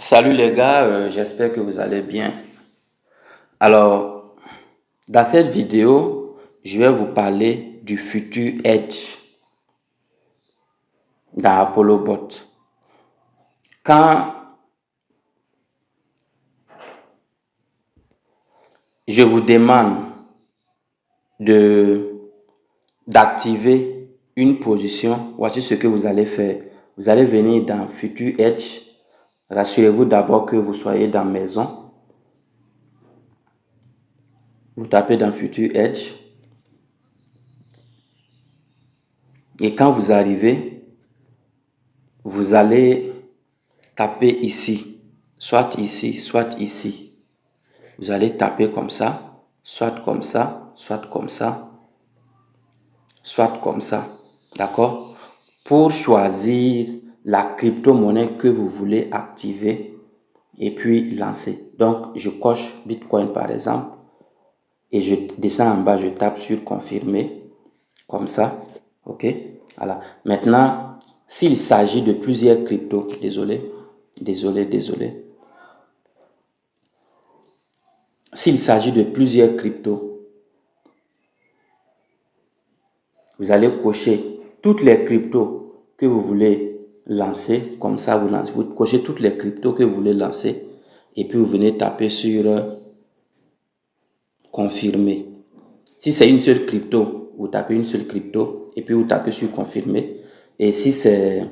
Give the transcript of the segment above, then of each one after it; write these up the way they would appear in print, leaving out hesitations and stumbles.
Salut les gars, j'espère que vous allez bien. Alors, dans cette vidéo, je vais vous parler du futur Edge dans ApolloBot. Quand je vous demande d'activer une position, voici ce que vous allez faire. Vous allez venir dans futur Edge. Rassurez-vous d'abord que vous soyez dans maison. Vous tapez dans futur Edge. Et quand vous arrivez, vous allez taper ici, soit ici, soit ici. Vous allez taper comme ça, soit comme ça, soit comme ça, soit comme ça. D'accord? Pour choisir la crypto-monnaie que vous voulez activer et puis lancer. Donc, je coche Bitcoin par exemple et je descends en bas, je tape sur confirmer comme ça. OK? Voilà. Maintenant, s'il s'agit de plusieurs cryptos, désolé. S'il s'agit de plusieurs cryptos, vous allez cocher toutes les cryptos que vous voulez lancer. Comme ça, vous cochez toutes les cryptos que vous voulez lancer. Et puis, vous venez taper sur confirmer. Si c'est une seule crypto, vous tapez une seule crypto. Et puis, vous tapez sur confirmer. Et si c'est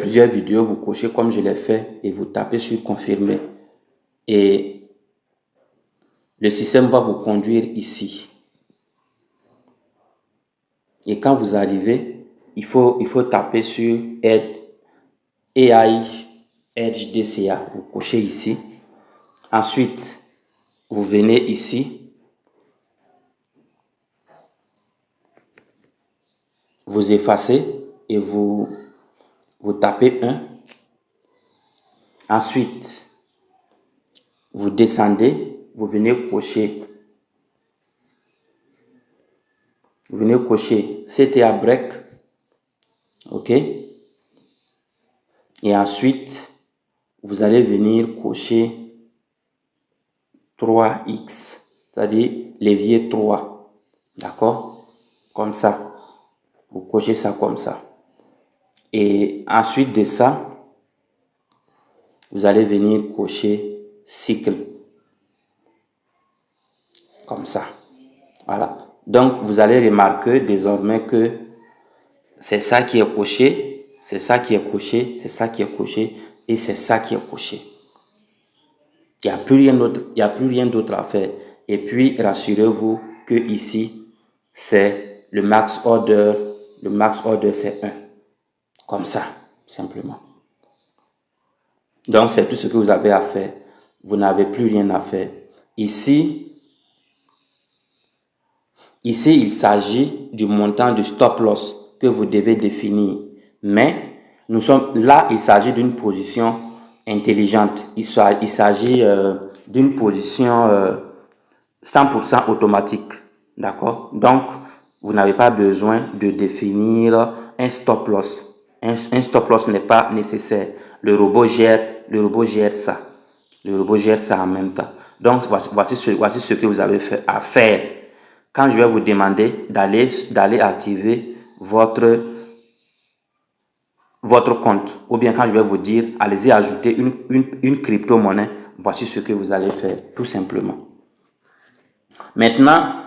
plusieurs vidéos, vous cochez comme je l'ai fait. Et vous tapez sur confirmer. Et le système va vous conduire ici. Et quand vous arrivez, il faut taper sur AI Edge DCA. Vous cochez ici. Ensuite, vous venez ici. Vous effacez et vous tapez 1. Ensuite, vous descendez. Vous venez cocher. Vous venez cocher CTA break. OK? Et ensuite, vous allez venir cocher 3X, c'est-à-dire levier 3. D'accord? Comme ça. Vous cochez ça comme ça. Et ensuite de ça, vous allez venir cocher cycle. Comme ça. Voilà. Donc, vous allez remarquer désormais que c'est ça qui est coché, c'est ça qui est coché, c'est ça qui est coché et c'est ça qui est coché. Il n'y a plus rien d'autre à faire. Et puis, rassurez-vous que ici, c'est le max order. Le max order, c'est 1. Comme ça, simplement. Donc, c'est tout ce que vous avez à faire. Vous n'avez plus rien à faire. Ici, il s'agit du montant du stop loss que vous devez définir. Mais, nous sommes là, il s'agit d'une position intelligente. Il s'agit d'une position 100% automatique. D'accord? Donc, vous n'avez pas besoin de définir un stop loss. Un stop loss n'est pas nécessaire. Le robot gère ça. Le robot gère ça en même temps. Donc, voici ce que vous avez à faire. Quand je vais vous demander d'aller activer votre compte, ou bien quand je vais vous dire, allez-y ajouter une crypto-monnaie, voici ce que vous allez faire, tout simplement. Maintenant,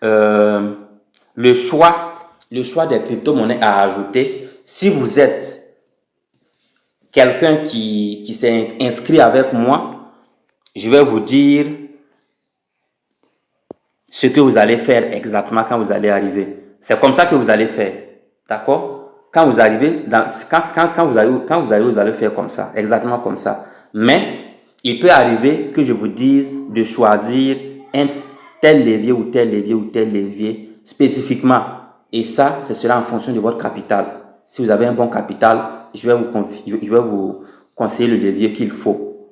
le choix des crypto-monnaies à ajouter, si vous êtes quelqu'un qui s'est inscrit avec moi, je vais vous dire ce que vous allez faire exactement quand vous allez arriver. C'est comme ça que vous allez faire. D'accord? Quand vous arrivez, quand vous allez, vous allez faire comme ça, exactement comme ça. Mais il peut arriver que je vous dise de choisir un tel levier ou tel levier ou tel levier spécifiquement. Et ça, ce sera en fonction de votre capital. Si vous avez un bon capital, je vais vous conseiller le levier qu'il faut.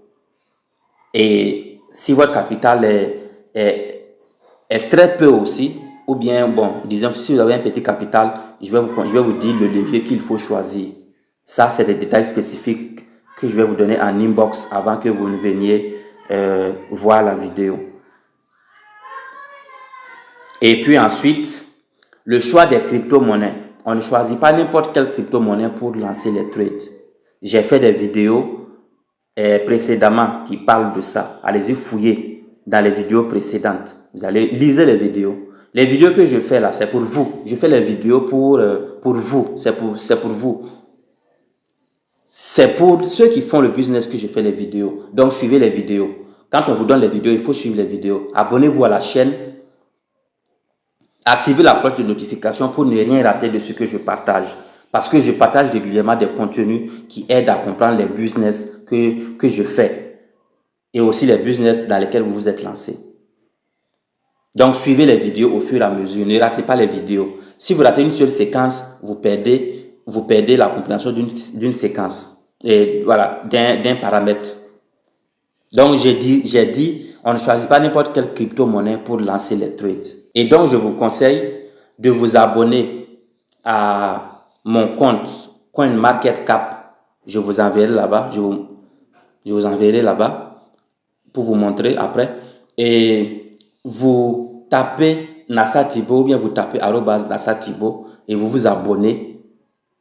Et si votre capital est très peu aussi, ou bien, bon, disons, si vous avez un petit capital, je vais vous dire le levier qu'il faut choisir. Ça, c'est des détails spécifiques que je vais vous donner en inbox avant que vous ne veniez voir la vidéo. Et puis ensuite, le choix des crypto-monnaies. On ne choisit pas n'importe quelle crypto-monnaie pour lancer les trades. J'ai fait des vidéos précédemment qui parlent de ça. Allez-y fouiller dans les vidéos précédentes. Vous allez lire les vidéos. Les vidéos que je fais là, c'est pour vous. Je fais les vidéos pour vous. C'est pour vous. C'est pour ceux qui font le business que je fais les vidéos. Donc, suivez les vidéos. Quand on vous donne les vidéos, il faut suivre les vidéos. Abonnez-vous à la chaîne. Activez la cloche de notification pour ne rien rater de ce que je partage. Parce que je partage régulièrement des contenus qui aident à comprendre les business que je fais. Et aussi les business dans lesquels vous vous êtes lancé. Donc, suivez les vidéos au fur et à mesure. Ne ratez pas les vidéos. Si vous ratez une seule séquence, vous perdez la compréhension d'une séquence. Et voilà, d'un paramètre. Donc, j'ai dit, on ne choisit pas n'importe quelle crypto-monnaie pour lancer les trades. Et donc, je vous conseille de vous abonner à mon compte CoinMarketCap. Je vous enverrai là-bas. Je vous enverrai là-bas pour vous montrer après. Et vous tapez Nassa Thibaut ou bien vous tapez @Nassa Thibaut et vous vous abonnez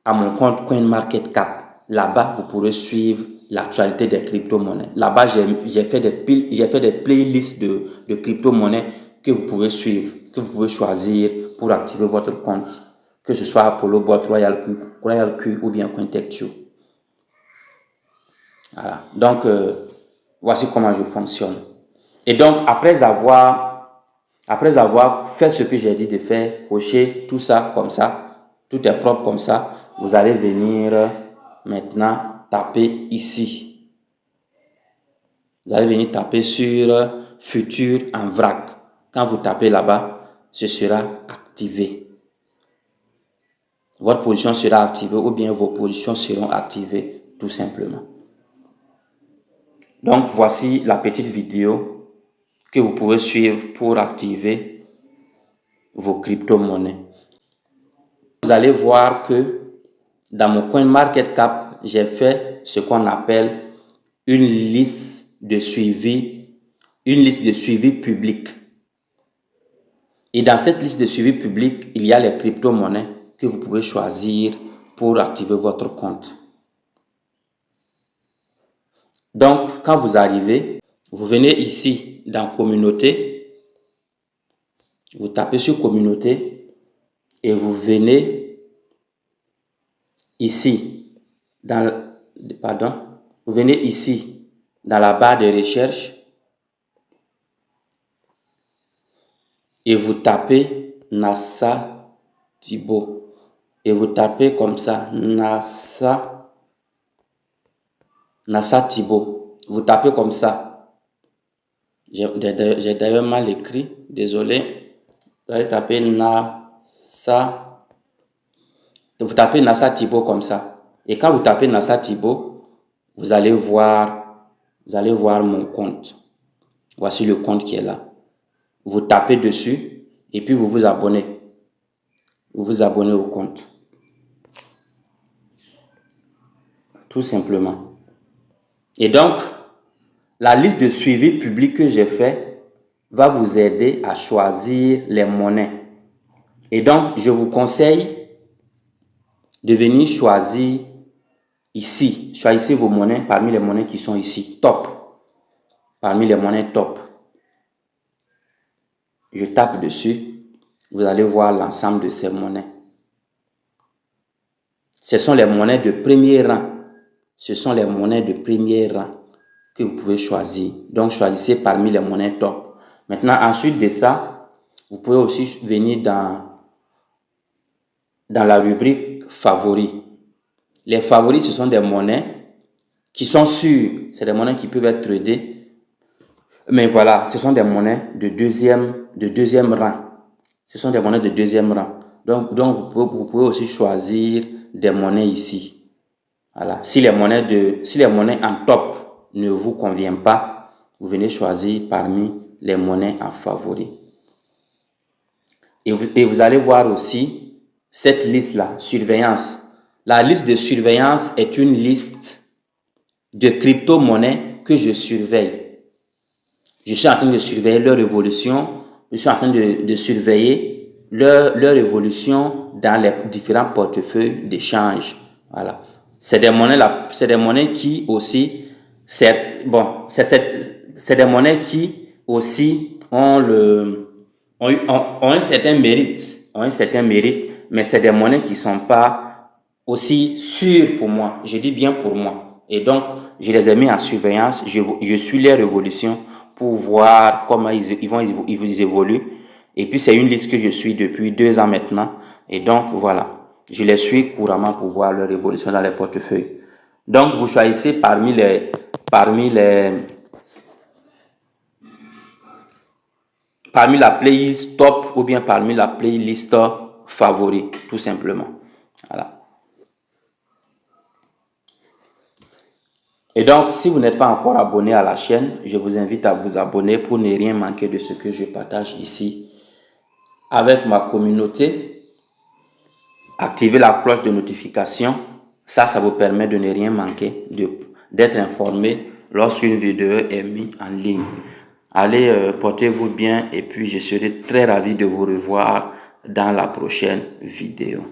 à mon compte CoinMarketCap. Là-bas, vous pourrez suivre l'actualité des crypto-monnaies. Là-bas, j'ai fait des playlists de crypto-monnaies que vous pouvez suivre, que vous pouvez choisir pour activer votre compte, que ce soit Apollo Bot, Royal Q ou bien Cointextio. Voilà. Donc, voici comment je fonctionne. Et donc, après avoir fait ce que j'ai dit de faire, cocher tout ça comme ça, tout est propre comme ça, vous allez venir maintenant taper ici. Vous allez venir taper sur futur en vrac. Quand vous tapez là-bas, ce sera activé. Votre position sera activée ou bien vos positions seront activées tout simplement. Donc, voici la petite vidéo que vous pouvez suivre pour activer vos crypto-monnaies. Vous allez voir que dans mon CoinMarketCap, j'ai fait ce qu'on appelle une liste de suivi public. Et dans cette liste de suivi public, il y a les crypto-monnaies que vous pouvez choisir pour activer votre compte. Donc, quand vous arrivez, vous venez ici dans communauté, vous tapez sur communauté et vous venez ici vous venez ici dans la barre de recherche et vous tapez Nassa Thibaut et vous tapez comme ça Nassa Thibaut. Vous tapez comme ça. J'ai d'ailleurs mal écrit, désolé. Vous allez taper Nassa. Vous tapez Nassa Thibaut comme ça. Et quand vous tapez Nassa Thibaut, vous allez voir mon compte. Voici le compte qui est là. Vous tapez dessus et puis vous vous abonnez. Vous vous abonnez au compte. Tout simplement. Et donc, la liste de suivi public que j'ai fait va vous aider à choisir les monnaies. Et donc, je vous conseille de venir choisir ici. Choisissez vos monnaies parmi les monnaies qui sont ici. Top. Parmi les monnaies top. Je tape dessus. Vous allez voir l'ensemble de ces monnaies. Ce sont les monnaies de premier rang. Ce sont les monnaies de premier rang que vous pouvez choisir. Donc, choisissez parmi les monnaies top. Maintenant, ensuite de ça, vous pouvez aussi venir dans la rubrique favoris. Les favoris, ce sont des monnaies qui sont sûres. C'est des monnaies qui peuvent être tradées. Mais voilà, ce sont des monnaies de deuxième rang. Ce sont des monnaies de deuxième rang. Donc vous pouvez aussi choisir des monnaies ici. Voilà. Si les monnaies en top ne vous conviennent pas, vous venez choisir parmi les monnaies en favoris. Et vous allez voir aussi cette liste-là, surveillance. La liste de surveillance est une liste de crypto-monnaies que je surveille. Je suis en train de surveiller leur évolution. Je suis en train de surveiller leur évolution dans les différents portefeuilles d'échange. Voilà. C'est des monnaies qui aussi, c'est des monnaies qui aussi ont un certain mérite, mais c'est des monnaies qui ne sont pas aussi sûres pour moi. Je dis bien pour moi. Et donc, je les ai mis en surveillance. Je suis leur évolution pour voir comment ils évoluent. Et puis, c'est une liste que je suis depuis 2 ans maintenant. Et donc, voilà. Je les suis couramment pour voir leur évolution dans les portefeuilles. Donc, vous choisissez parmi la playlist top ou bien parmi la playlist favori, tout simplement. Voilà. Et donc, si vous n'êtes pas encore abonné à la chaîne, je vous invite à vous abonner pour ne rien manquer de ce que je partage ici avec ma communauté. Activez la cloche de notification. Ça vous permet de ne rien manquer, d'être informé lorsqu'une vidéo est mise en ligne. Allez, portez-vous bien et puis je serai très ravi de vous revoir dans la prochaine vidéo.